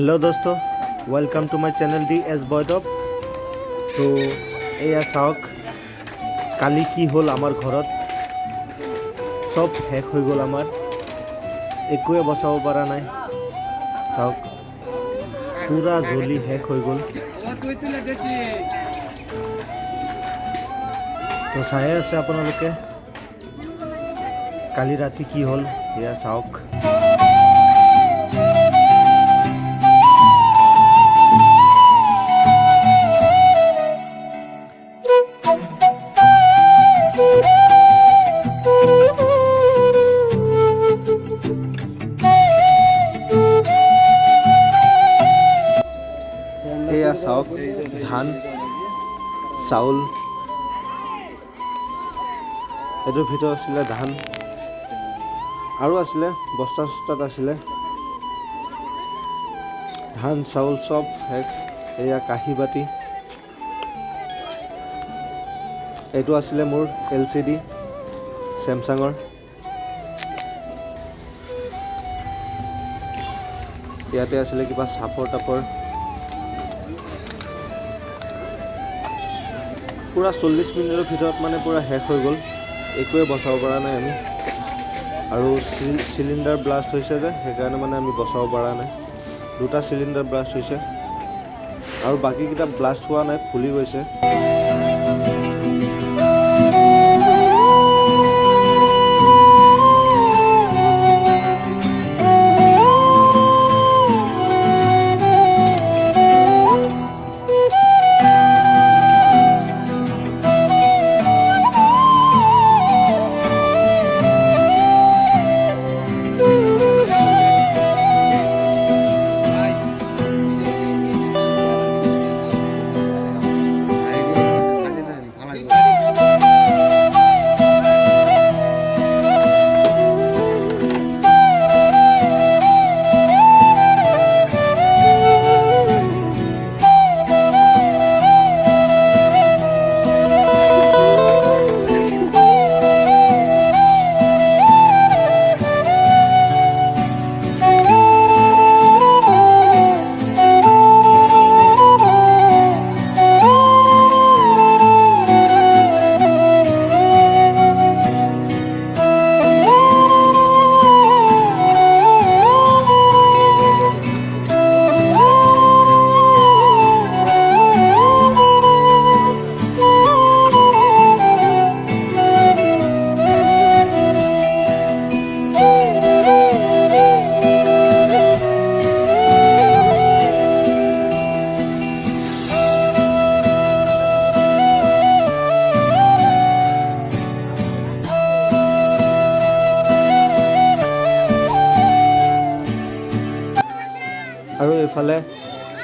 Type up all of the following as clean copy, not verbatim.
Hello दोस्तों, welcome to my channel दी एस बॉयटप। तो एया चाওক काली की हल आमार घरत सब शेष हो गल। आमार एकোए बचाब पारा नाई। चाওক पूरा जली शेष हो गल। तो चाই আছে আপোনালোকে কালি ৰাতি কি হল এয়া চাওক। এয়া চাওক ধান চাউল, এটোৰ ভিতৰত আছিলে ধান আৰু আছিলে বস্তা চস্তাত আছিলে ধান চাউল চব শেষ। এয়া কাঁহী বাতি, এইটো আছিলে মোৰ LCD চেমচাঙৰ। ইয়াতে আছিলে কিবা চাপৰ তাপৰ। पूरा 40 मिनिटर ভিতৰত মানে पूरा শেষ হৈ গল। একোৱে বচাব পৰা নাই আমি। আৰু সিলিন্ডাৰ ব্লাষ্ট হৈছে যে সেইকাৰণে মানে আমি বচাব পৰা নাই। দুটা সিলিন্ডাৰ ব্লাষ্ট হৈছে আৰু বাকি কিটা ব্লাষ্ট হোৱা নাই, ফুলি গৈছে। আৰু এফালে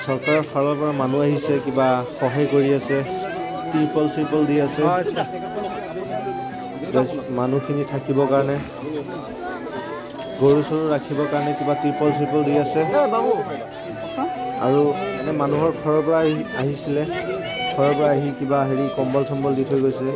চৰকাৰৰ ফালৰ পৰা মানুহ আহিছে, কিবা সহায় কৰি আছে, ত্ৰিপল দি আছে মানুহখিনি থাকিবৰ কাৰণে, গৰু চৰু ৰাখিবৰ কাৰণে কিবা ত্ৰিপল দি আছে। আৰু এনে মানুহৰ ঘৰৰ পৰা আহিছিলে, ঘৰৰ পৰা আহি কিবা হেৰি কম্বল চম্বল দি থৈ গৈছে।